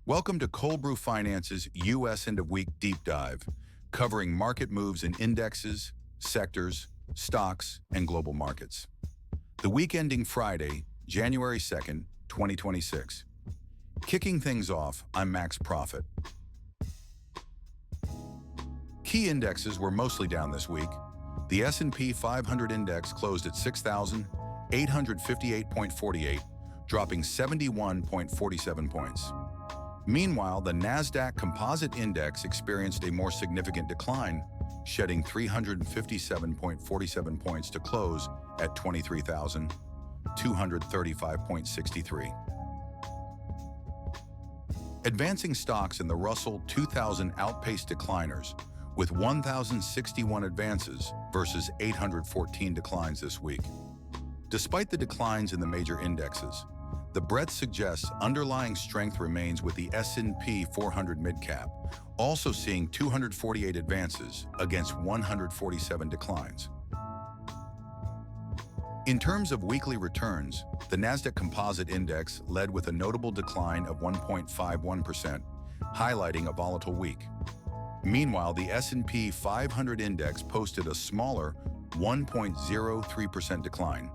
Welcome to Cold Brew Finance's U.S. End of Week Deep Dive, covering market moves in indexes, sectors, stocks, and global markets. The week ending Friday, January 2nd, 2026. Kicking things off, I'm Max Profit. Key indexes were mostly down this week. The S&P 500 index closed at 6,858.48, dropping 71.47 points. Meanwhile, the Nasdaq Composite Index experienced a more significant decline, shedding 357.47 points to close at 23,235.63. Advancing stocks in the Russell 2000 outpaced decliners, with 1,061 advances versus 814 declines this week. Despite the declines in the major indexes, the breadth suggests underlying strength remains with the S&P 400 MidCap, also seeing 248 advances against 147 declines. In terms of weekly returns, the Nasdaq Composite Index led with a notable decline of 1.51%, highlighting a volatile week. Meanwhile, the S&P 500 Index posted a smaller 1.03% decline.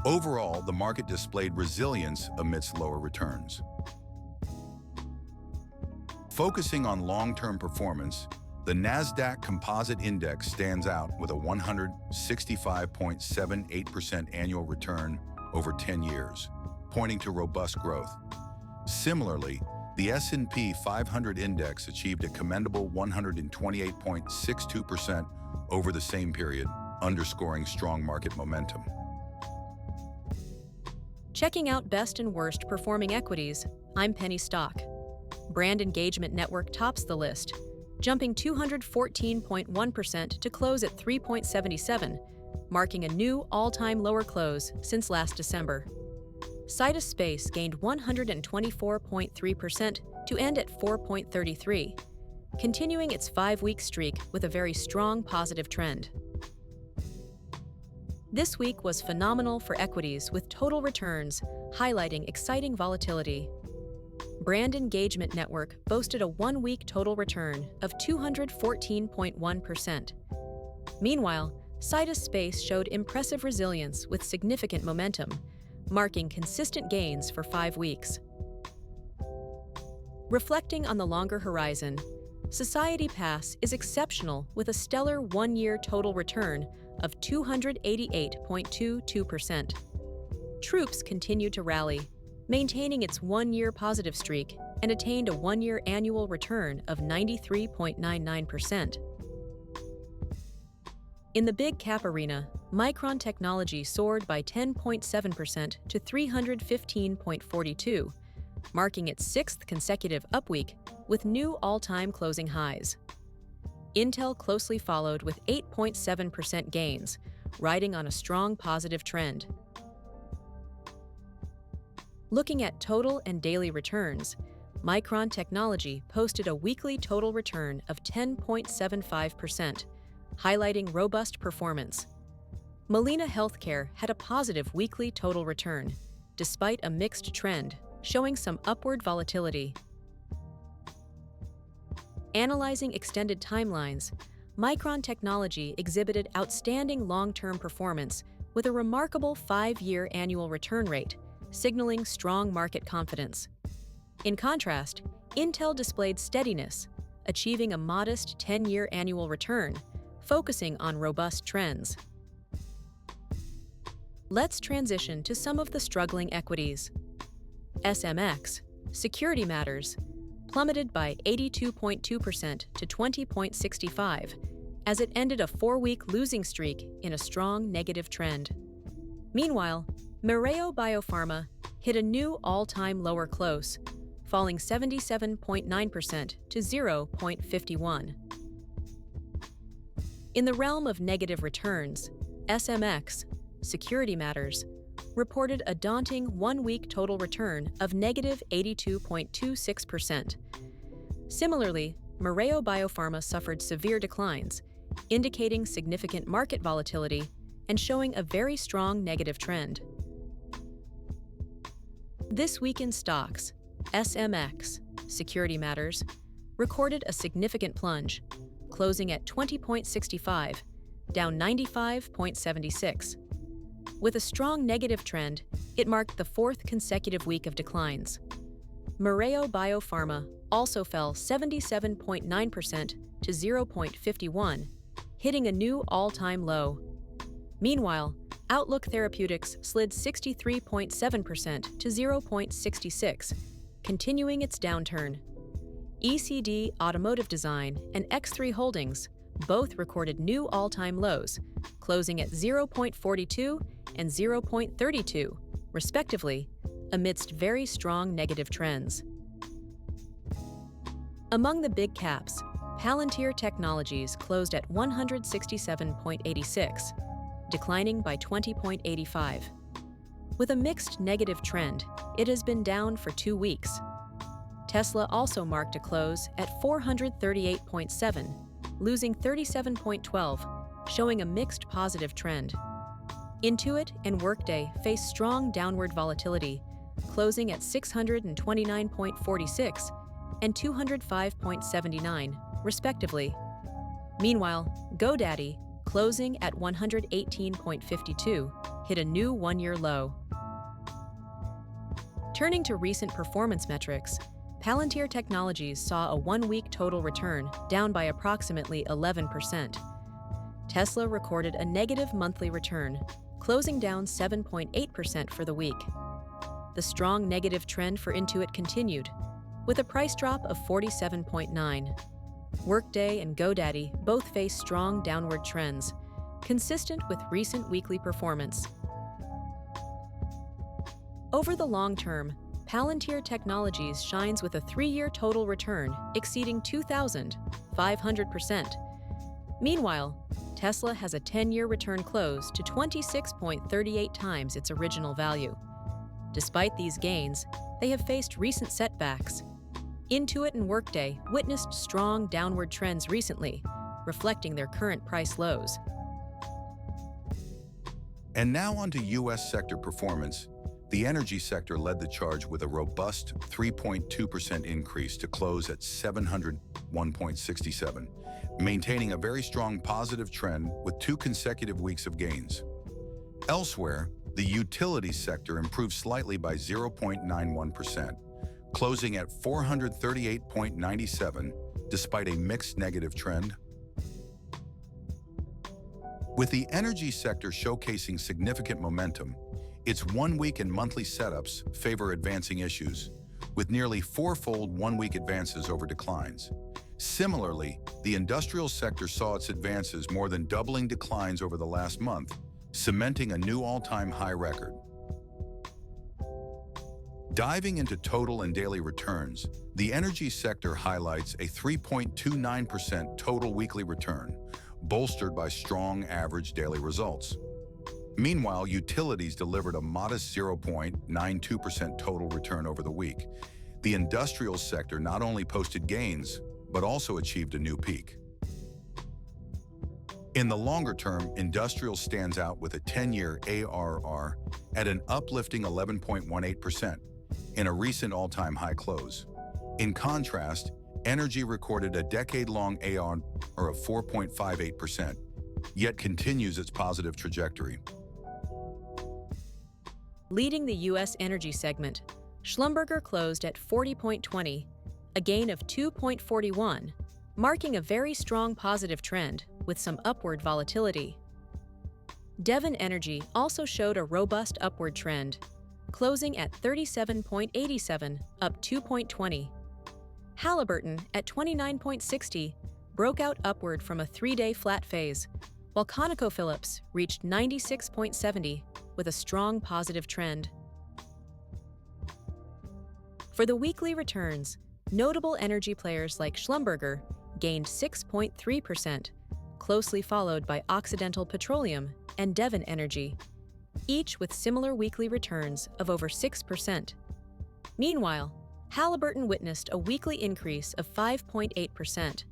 Overall, the market displayed resilience amidst lower returns. Focusing on long-term performance, the Nasdaq Composite Index stands out with a 165.78% annual return over 10 years, pointing to robust growth. Similarly, the S&P 500 Index achieved a commendable 128.62% over the same period, underscoring strong market momentum. Checking out best and worst performing equities, I'm Penny Stock. Brand Engagement Network tops the list, jumping 214.1% to close at 3.77, marking a new all-time lower close since last December. Sidus Space gained 124.3% to end at 4.33, continuing its 5-week streak with a very strong positive trend. This week was phenomenal for equities, with total returns highlighting exciting volatility. Brand Engagement Network boasted a 1-week total return of 214.1%. Meanwhile, Sidus Space showed impressive resilience with significant momentum, marking consistent gains for 5 weeks. Reflecting on the longer horizon, Society Pass is exceptional with a stellar 1-year total return of 288.22%. Troops continued to rally, maintaining its 1-year positive streak and attained a 1-year annual return of 93.99%. In the big cap arena, Micron technology soared by 10.7% to 315.42, marking its 6th consecutive upweek with new all-time closing highs. Intel closely followed with 8.7% gains, riding on a strong positive trend. Looking at total and daily returns, Micron Technology posted a weekly total return of 10.75%, highlighting robust performance. Molina Healthcare had a positive weekly total return, despite a mixed trend, showing some upward volatility. Analyzing extended timelines, Micron Technology exhibited outstanding long-term performance with a remarkable 5-year annual return rate, signaling strong market confidence. In contrast, Intel displayed steadiness, achieving a modest 10-year annual return, focusing on robust trends. Let's transition to some of the struggling equities. SMX, Security Matters, plummeted by 82.2% to 20.65 as it ended a 4-week losing streak in a strong negative trend. Meanwhile, Mereo BioPharma hit a new all-time lower close, falling 77.9% to 0.51. In the realm of negative returns, SMX, Security Matters, reported a daunting 1-week total return of negative 82.26%. Similarly, Mereo BioPharma suffered severe declines, indicating significant market volatility and showing a very strong negative trend. This week in stocks, SMX, Security Matters, recorded a significant plunge, closing at 20.65, down 95.76. With a strong negative trend, it marked the fourth consecutive week of declines. Mereo BioPharma also fell 77.9% to 0.51, hitting a new all-time low. Meanwhile, Outlook Therapeutics slid 63.7% to 0.66, continuing its downturn. ECD Automotive Design and X3 Holdings both recorded new all-time lows, closing at 0.42 and 0.32, respectively, amidst very strong negative trends. Among the big caps, Palantir Technologies closed at 167.86, declining by 20.85. With a mixed negative trend, it has been down for 2 weeks. Tesla also marked a close at 438.7, losing 37.12, showing a mixed positive trend. Intuit and Workday faced strong downward volatility, closing at 629.46 and 205.79, respectively. Meanwhile, GoDaddy, closing at 118.52, hit a new one-year low. Turning to recent performance metrics, Palantir Technologies saw a one-week total return down by approximately 11%. Tesla recorded a negative monthly return, closing down 7.8% for the week. The strong negative trend for Intuit continued, with a price drop of 47.9. Workday and GoDaddy both face strong downward trends, consistent with recent weekly performance. Over the long term, Palantir Technologies shines with a 3-year total return exceeding 2,500%. Meanwhile, Tesla has a 10-year return close to 26.38 times its original value. Despite these gains, they have faced recent setbacks. Intuit and Workday witnessed strong downward trends recently, reflecting their current price lows. And now onto U.S. sector performance. The energy sector led the charge with a robust 3.2% increase to close at 701.67, maintaining a very strong positive trend with 2 consecutive weeks of gains. Elsewhere, the utilities sector improved slightly by 0.91%, closing at 438.97 despite a mixed negative trend. With the energy sector showcasing significant momentum, its 1-week and monthly setups favor advancing issues, with nearly 4-fold 1-week advances over declines. Similarly, the industrial sector saw its advances more than doubling declines over the last month, cementing a new all-time high record. Diving into total and daily returns, the energy sector highlights a 3.29% total weekly return, bolstered by strong average daily results. Meanwhile, utilities delivered a modest 0.92% total return over the week. The industrial sector not only posted gains, but also achieved a new peak. In the longer term, industrial stands out with a 10-year ARR at an uplifting 11.18% in a recent all-time high close. In contrast, energy recorded a decade-long ARR of 4.58%, yet continues its positive trajectory. Leading the U.S. energy segment, Schlumberger closed at 40.20, a gain of 2.41, marking a very strong positive trend with some upward volatility. Devon Energy also showed a robust upward trend, closing at 37.87, up 2.20. Halliburton, at 29.60, broke out upward from a 3-day flat phase, while ConocoPhillips reached 96.70 with a strong positive trend. For the weekly returns, notable energy players like Schlumberger gained 6.3%, closely followed by Occidental Petroleum and Devon Energy, each with similar weekly returns of over 6%. Meanwhile, Halliburton witnessed a weekly increase of 5.8%.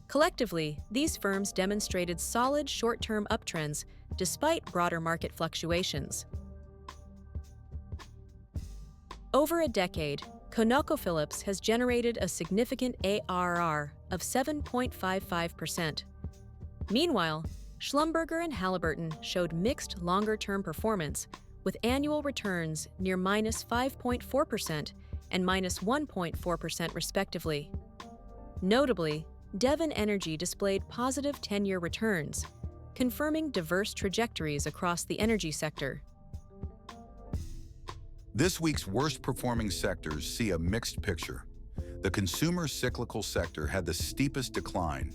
Collectively, these firms demonstrated solid short-term uptrends despite broader market fluctuations. Over a decade, ConocoPhillips has generated a significant ARR of 7.55%. Meanwhile, Schlumberger and Halliburton showed mixed longer-term performance, with annual returns near -5.4% and -1.4% respectively. Notably, Devon Energy displayed positive 10-year returns, confirming diverse trajectories across the energy sector. This week's worst-performing sectors see a mixed picture. The consumer cyclical sector had the steepest decline,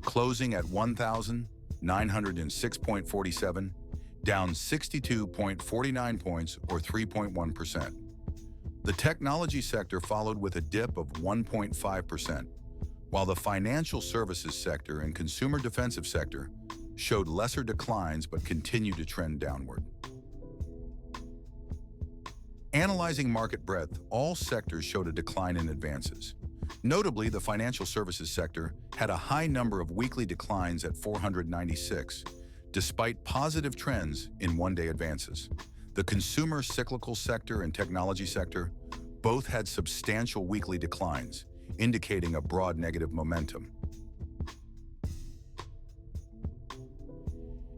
closing at 1,906.47, down 62.49 points or 3.1%. The technology sector followed with a dip of 1.5%, while the financial services sector and consumer defensive sector showed lesser declines but continued to trend downward. Analyzing market breadth, all sectors showed a decline in advances. Notably, the financial services sector had a high number of weekly declines at 496, despite positive trends in one-day advances. The consumer cyclical sector and technology sector both had substantial weekly declines, indicating a broad negative momentum.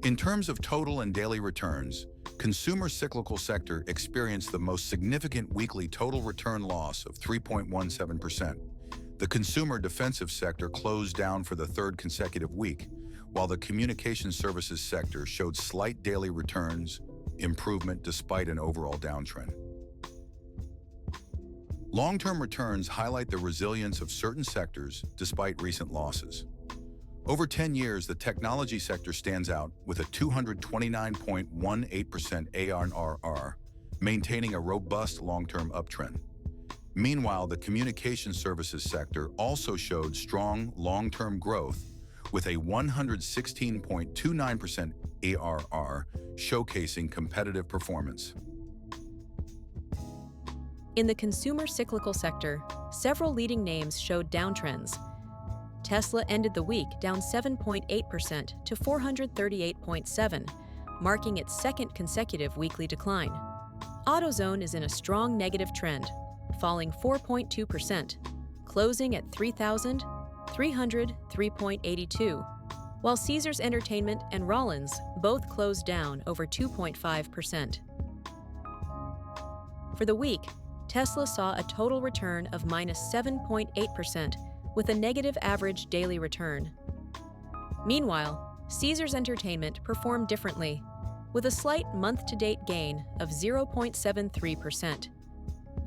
In terms of total and daily returns, consumer cyclical sector experienced the most significant weekly total return loss of 3.17%. The consumer defensive sector closed down for the third consecutive week, while the communication services sector showed slight daily returns improvement despite an overall downtrend. Long-term returns highlight the resilience of certain sectors despite recent losses. Over 10 years, the technology sector stands out with a 229.18% ARR, maintaining a robust long-term uptrend. Meanwhile, the communication services sector also showed strong long-term growth with a 116.29% ARR, showcasing competitive performance. In the consumer cyclical sector, several leading names showed downtrends. Tesla ended the week down 7.8% to 438.7, marking its second consecutive weekly decline. AutoZone is in a strong negative trend, falling 4.2%, closing at 3,303.82, while Caesars Entertainment and Rollins both closed down over 2.5%. For the week, Tesla saw a total return of -7.8%, with a negative average daily return. Meanwhile, Caesars Entertainment performed differently, with a slight month-to-date gain of 0.73%.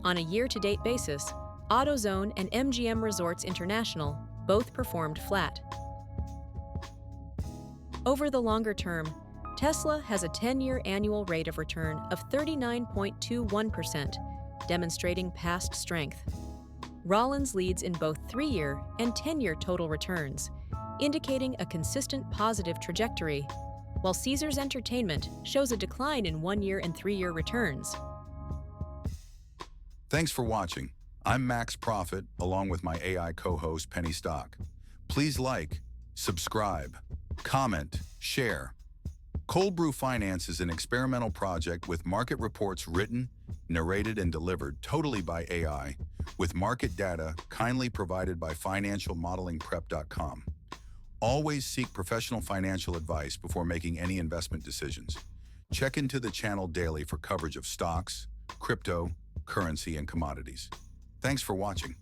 On a year-to-date basis, AutoZone and MGM Resorts International both performed flat. Over the longer term, Tesla has a 10-year annual rate of return of 39.21%, demonstrating past strength. Rollins leads in both 3-year and 10-year total returns, indicating a consistent positive trajectory, while Caesars Entertainment shows a decline in 1-year and 3-year returns. Thanks for watching. I'm Max Profit, along with my AI co-host Penny Stock. Please like, subscribe, comment, share. Cold Brew Finance is an experimental project with market reports written, narrated, and delivered totally by AI, with market data kindly provided by financialmodelingprep.com. Always seek professional financial advice before making any investment decisions. Check into the channel daily for coverage of stocks, crypto, currency, and commodities. Thanks for watching.